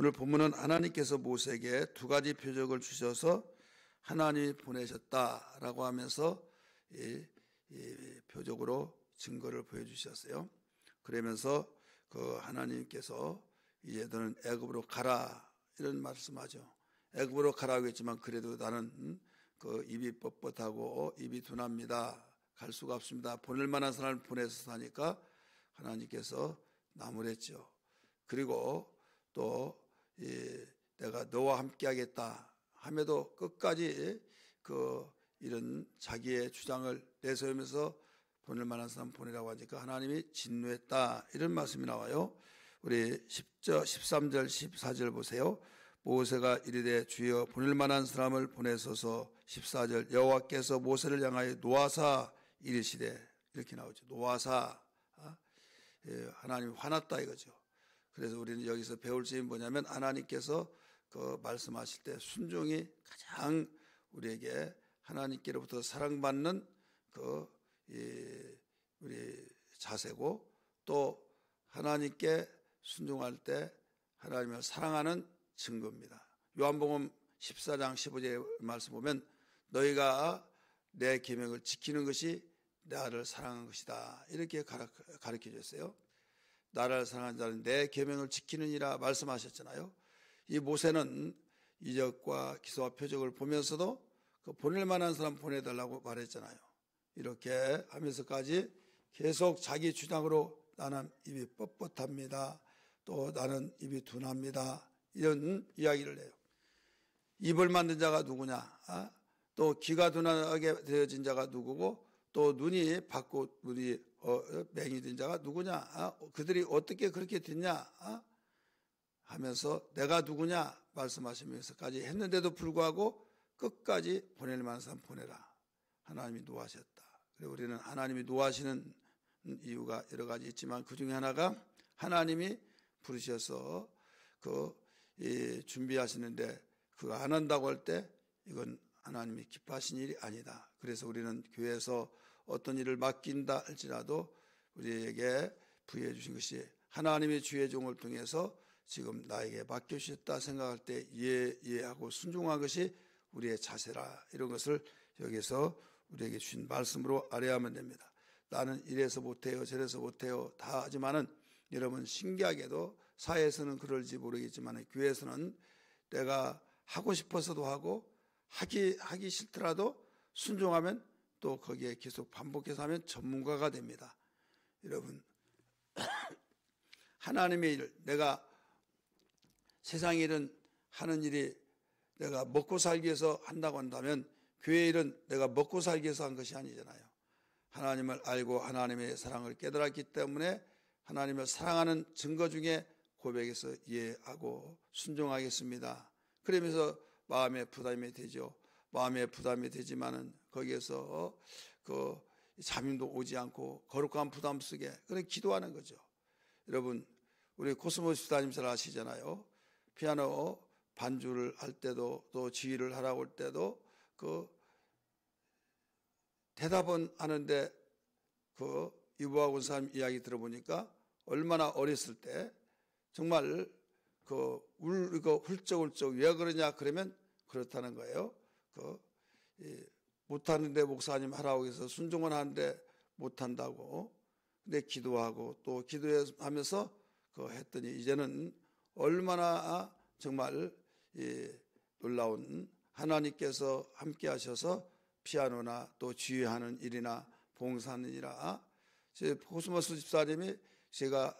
오늘 본문은 하나님께서 모세에게 두 가지 표적을 주셔서 하나님이 보내셨다라고 하면서 이 표적으로 증거를 보여주셨어요. 그러면서 그 하나님께서 이제 너는 애굽으로 가라 이런 말씀하죠. 애굽으로 가라고 했지만 그래도 나는 그 입이 뻣뻣하고 입이 둔합니다. 갈 수가 없습니다. 보낼 만한 사람을 보내서 하니까 하나님께서 나무랬죠. 그리고 또 내가 너와 함께하겠다 함에도 끝까지 이런 자기의 주장을 내세우면서 보낼 만한 사람 보내라고 하니까 하나님이 진노했다 이런 말씀이 나와요. 우리 13절 14절 보세요. 모세가 이르되 주여 보낼 만한 사람을 보내소서. 14절 여호와께서 모세를 향하여 노하사 이르시되 이렇게 나오죠. 노하사 하나님이 화났다 이거죠. 그래서 우리는 여기서 배울 점이 뭐냐면 하나님께서 그 말씀하실 때 순종이 가장 우리에게 하나님께로부터 사랑받는 우리 자세고 또 하나님께 순종할 때 하나님을 사랑하는 증거입니다. 요한복음 14장 15절의 말씀 보면 너희가 내 계명을 지키는 것이 나를 사랑한 것이다 이렇게 가르쳐 줬어요. 나를 사랑하는 자는 내 계명을 지키느니라 말씀하셨잖아요. 이 모세는 이적과 기사와 표적을 보면서도 그 보낼 만한 사람 보내달라고 말했잖아요. 이렇게 하면서까지 계속 자기 주장으로 나는 입이 뻣뻣합니다. 또 나는 입이 둔합니다. 이런 이야기를 해요. 입을 만든 자가 누구냐? 또 귀가 둔하게 되어진 자가 누구고 또 눈이 밝고 눈이 맹이 된 자가 누구냐? 그들이 어떻게 그렇게 됐냐? 하면서 내가 누구냐 말씀하시면서까지 했는데도 불구하고 끝까지 보낼 만한 사람 보내라. 하나님이 노하셨다. 그리고 우리는 하나님이 노하시는 이유가 여러 가지 있지만 그 중에 하나가 하나님이 부르셔서 준비하시는데 그거 안 한다고 할 때 이건 하나님이 기뻐하신 일이 아니다. 그래서 우리는 교회에서 어떤 일을 맡긴다 할지라도 우리에게 부여해 주신 것이 하나님의 주의 종을 통해서 지금 나에게 맡겨주셨다 생각할 때 이해하고 순종한 것이 우리의 자세라. 이런 것을 여기서 우리에게 주신 말씀으로 알아야만 됩니다. 나는 이래서 못해요 저래서 못해요 다 하지만은 여러분 신기하게도 사회에서는 그럴지 모르겠지만 교회에서는 내가 하고 싶어서도 하고 하기 싫더라도 순종하면 또 거기에 계속 반복해서 하면 전문가가 됩니다. 여러분 하나님의 일 내가 세상 일은 하는 일이 내가 먹고 살기 위해서 한다고 한다면 교회 일은 내가 먹고 살기 위해서 한 것이 아니잖아요. 하나님을 알고 하나님의 사랑을 깨달았기 때문에 하나님을 사랑하는 증거 중에 고백해서 이해하고 순종하겠습니다. 그러면서 마음에 부담이 되죠. 마음에 부담이 되지만은 거기에서 잠임도 오지 않고 거룩한 부담 속에 그런 기도하는 거죠. 여러분 우리 코스모스 집사님 잘 아시잖아요. 피아노 반주를 할 때도 또 지휘를 하라고 할 때도 대답은 하는데 이보아군 사람 이야기 들어보니까 얼마나 어렸을 때 정말 훌쩍훌쩍 왜 그러냐 그러면 그렇다는 거예요. 못하는데 목사님 하라고 해서 순종은 하는데 못한다고. 근데 기도하고 또 기도하면서 했더니 이제는 얼마나 정말 놀라운 하나님께서 함께 하셔서 피아노나 또 지휘하는 일이나 봉사하는 일이나 코스모스 집사님이 제가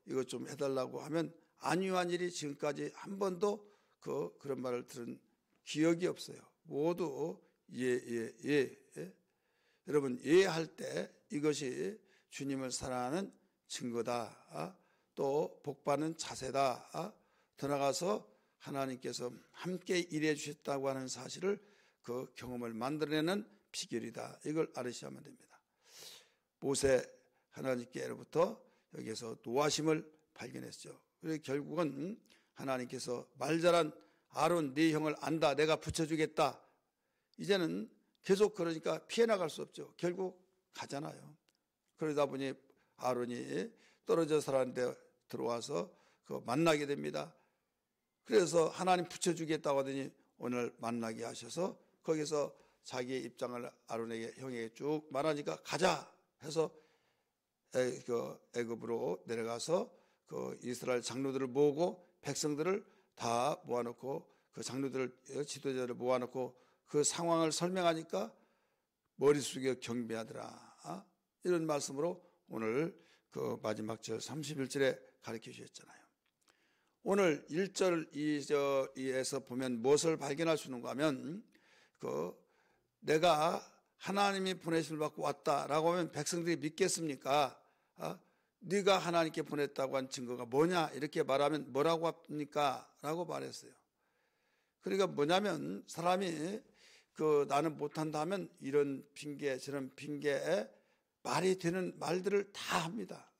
이것 좀 해달라고 하면 안위한 일이 지금까지 한 번도 그런 말을 들은 기억이 없어요. 모두 예. 여러분 예할 때 이것이 주님을 사랑하는 증거다. 또 복받는 자세다. 더 나아가서 하나님께서 함께 일해 주셨다고 하는 사실을 그 경험을 만들어내는 비결이다. 이걸 알으셔야만 됩니다. 모세 하나님께로부터 여기에서 노하심을 발견했죠. 그래서 결국은 하나님께서 말 잘한 아론 네 형을 안다. 내가 붙여주겠다. 이제는 계속 그러니까 피해 나갈 수 없죠. 결국 가잖아요. 그러다 보니 아론이 떨어져 살았는데 들어와서 만나게 됩니다. 그래서 하나님 붙여주겠다고 하더니 오늘 만나게 하셔서 거기서 자기의 입장을 아론에게 형에게 쭉 말하니까 가자 해서 애굽으로 내려가서 그 이스라엘 장로들을 모으고 백성들을 다 모아놓고 그 장로들을 지도자를 모아놓고 그 상황을 설명하니까 머리 숙여 경배하더라. 이런 말씀으로 오늘 그 마지막 절 31절에 가르쳐 주셨잖아요. 오늘 1절 2절에서 보면 무엇을 발견할 수 있는가 하면 내가 하나님이 보내심을 받고 왔다라고 하면 백성들이 믿겠습니까? 네가 하나님께 보냈다고 한 증거가 뭐냐? 이렇게 말하면 뭐라고 합니까? 라고 말했어요. 그러니까 뭐냐면 사람이 나는 못한다 하면 이런 핑계 저런 핑계에 말이 되는 말들을 다 합니다.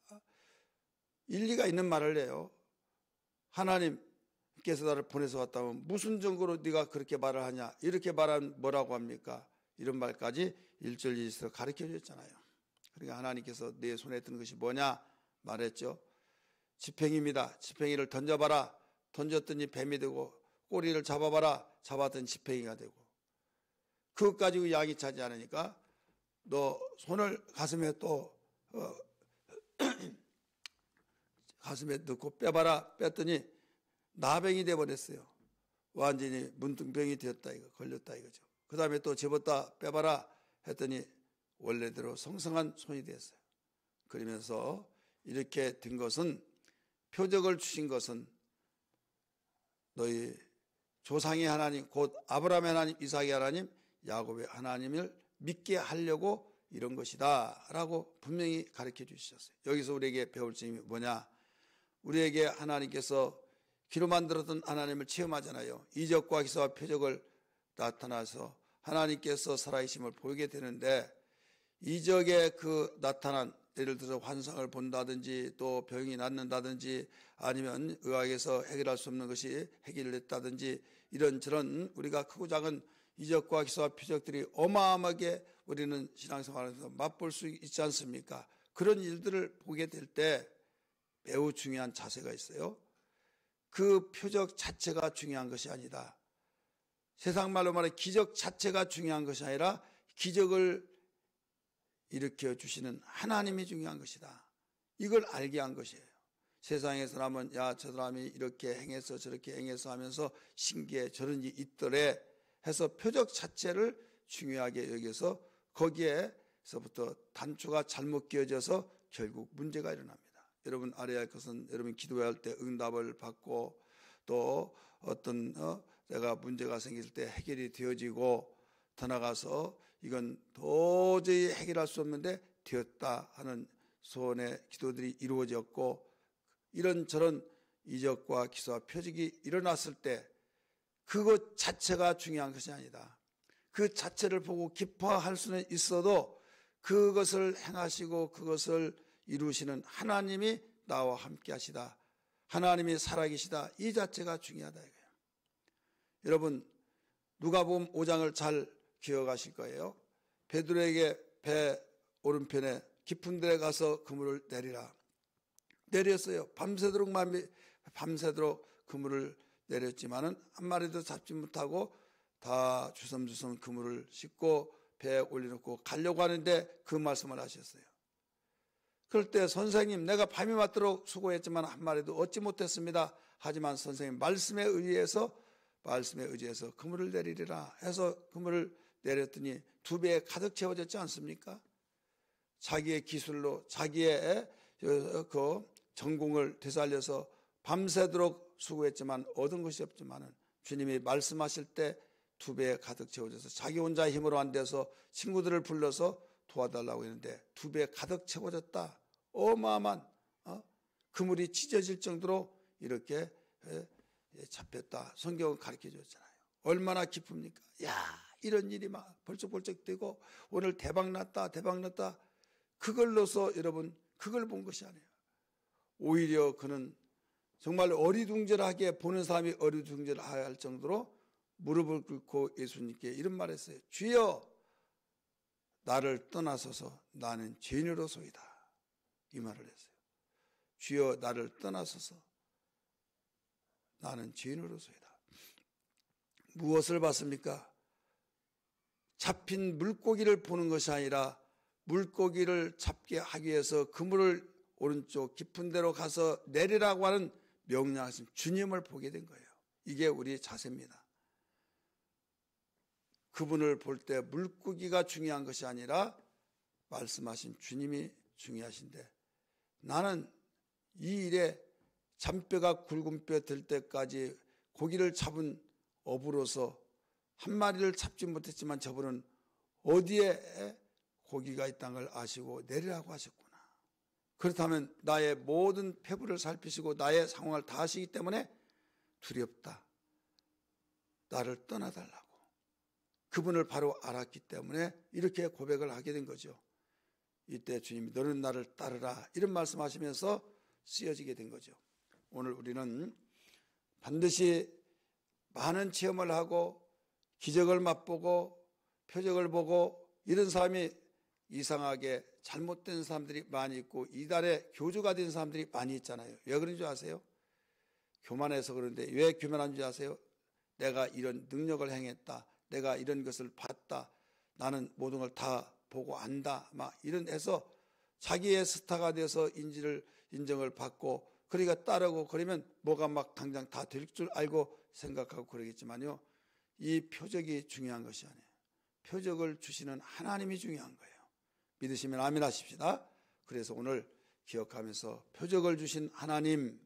일리가 있는 말을 해요. 하나님께서 나를 보내서 왔다면 무슨 증거로 네가 그렇게 말을 하냐? 이렇게 말하면 뭐라고 합니까? 이런 말까지 1절 2절에서 가르쳐 주셨잖아요. 그러니까 하나님께서 내 손에 든 것이 뭐냐 말했죠. 지팽이입니다. 지팽이를 던져봐라. 던졌더니 뱀이 되고 꼬리를 잡아봐라. 잡았더니 지팽이가 되고 그것 가지고 양이 차지 않으니까 너 손을 가슴에 또 가슴에 넣고 빼봐라. 뺐더니 나병이 돼버렸어요. 완전히 문둥병이 되었다 이거 걸렸다 이거죠. 그 다음에 또 집었다 빼봐라 했더니 원래대로 성성한 손이 됐어요. 그러면서 이렇게 된 것은 표적을 주신 것은 너희 조상의 하나님 곧 아브라함의 하나님 이삭의 하나님 야곱의 하나님을 믿게 하려고 이런 것이다 라고 분명히 가르쳐 주셨어요. 여기서 우리에게 배울 점이 뭐냐, 우리에게 하나님께서 기로 만들었던 하나님을 체험하잖아요. 이적과 기사와 표적을 나타나서 하나님께서 살아계심을 보이게 되는데 이적에 그 나타난 예를 들어서 환상을 본다든지 또 병이 낫는다든지 아니면 의학에서 해결할 수 없는 것이 해결됐다든지 이런저런 우리가 크고 작은 이적과 기사와 표적들이 어마어마하게 우리는 신앙생활에서 맛볼 수 있지 않습니까? 그런 일들을 보게 될 때 매우 중요한 자세가 있어요. 그 표적 자체가 중요한 것이 아니다. 세상 말로 말해 기적 자체가 중요한 것이 아니라 기적을 일으켜 주시는 하나님이 중요한 것이다. 이걸 알게 한 것이에요. 세상의 사람은 야, 저 사람이 이렇게 행해서 저렇게 행해서 하면서 신기해 저런 일이 있더래 해서 표적 자체를 중요하게 여겨서 거기에서부터 단초가 잘못 끼어져서 결국 문제가 일어납니다. 여러분 알아야 할 것은 여러분 기도할 때 응답을 받고 또 어떤 내가 문제가 생길 때 해결이 되어지고 더 나가서 이건 도저히 해결할 수 없는데 되었다 하는 소원의 기도들이 이루어졌고 이런저런 이적과 기사와 표적이 일어났을 때 그것 자체가 중요한 것이 아니다. 그 자체를 보고 기뻐할 수는 있어도 그것을 행하시고 그것을 이루시는 하나님이 나와 함께 하시다. 하나님이 살아계시다. 이 자체가 중요하다 이거예요. 여러분 누가복음 5장을 잘 기억하실 거예요. 베드로에게 배 오른편에 깊은 데에 가서 그물을 내리라. 내렸어요. 밤새도록 그물을 내렸지만은 한 마리도 잡지 못하고 다 주섬주섬 그물을 싣고 배에 올려놓고 가려고 하는데 그 말씀을 하셨어요. 그럴 때 선생님 내가 밤이 맞도록 수고했지만 한 마리도 얻지 못했습니다. 하지만 선생님 말씀에 의해서 그물을 내리리라 해서 그물을 내렸더니 두 배에 가득 채워졌지 않습니까? 자기의 기술로 자기의 그 전공을 되살려서 밤새도록 수고했지만 얻은 것이 없지만은 주님이 말씀하실 때 두 배에 가득 채워져서 자기 혼자 힘으로 안 돼서 친구들을 불러서 도와달라고 했는데 두 배에 가득 채워졌다. 어마어마한 그물이 찢어질 정도로 이렇게 잡혔다. 성경은 가르쳐 줬잖아요. 얼마나 기쁩니까? 야, 이런 일이 막 벌쩍벌쩍 되고 오늘 대박 났다. 그걸로서 여러분 그걸 본 것이 아니에요. 오히려 그는 정말 어리둥절하게 보는 사람이 어리둥절해야 할 정도로 무릎을 꿇고 예수님께 이런 말 했어요. 주여 나를 떠나소서 나는 죄인으로소이다. 이 말을 했어요. 주여 나를 떠나소서 나는 죄인으로서이다. 무엇을 봤습니까? 잡힌 물고기를 보는 것이 아니라 물고기를 잡게 하기 위해서 그물을 오른쪽 깊은 데로 가서 내리라고 하는 명령하신 주님을 보게 된 거예요. 이게 우리의 자세입니다. 그분을 볼 때 물고기가 중요한 것이 아니라 말씀하신 주님이 중요하신데, 나는 이 일에 잔뼈가 굵은 뼈 될 때까지 고기를 잡은 어부로서 한 마리를 잡지 못했지만 저분은 어디에 고기가 있다는 걸 아시고 내리라고 하셨구나. 그렇다면 나의 모든 폐부를 살피시고 나의 상황을 다 아시기 때문에 두렵다. 나를 떠나달라고. 그분을 바로 알았기 때문에 이렇게 고백을 하게 된 거죠. 이때 주님이 너는 나를 따르라 이런 말씀하시면서 쓰여지게 된 거죠. 오늘 우리는 반드시 많은 체험을 하고 기적을 맛보고 표적을 보고 이런 사람이 이상하게 잘못된 사람들이 많이 있고 이달에 교주가 된 사람들이 많이 있잖아요. 왜 그런 줄 아세요? 교만해서 그런데 왜 교만한 줄 아세요? 내가 이런 능력을 행했다. 내가 이런 것을 봤다. 나는 모든 걸 다 보고 안다. 막 이런 해서 자기의 스타가 돼서 인정을 받고 그러니까 따르고 그러면 뭐가 막 당장 다 될 줄 알고 생각하고 그러겠지만요. 이 표적이 중요한 것이 아니에요. 표적을 주시는 하나님이 중요한 거예요. 믿으시면 아멘 하십시다. 그래서 오늘 기억하면서 표적을 주신 하나님,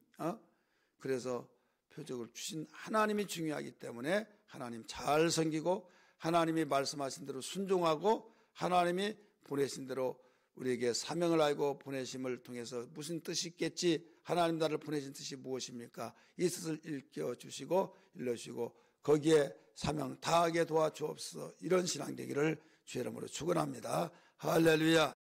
그래서 표적을 주신 하나님이 중요하기 때문에 하나님 잘 섬기고 하나님이 말씀하신 대로 순종하고 하나님이 보내신 대로 우리에게 사명을 알고 보내심을 통해서 무슨 뜻이 있겠지, 하나님 나를 보내신 뜻이 무엇입니까? 이 뜻을 일깨워주시고 일러주시고 거기에 사명 다하게 도와주옵소서. 이런 신앙 되기를 주의 이름으로 축원합니다. 할렐루야.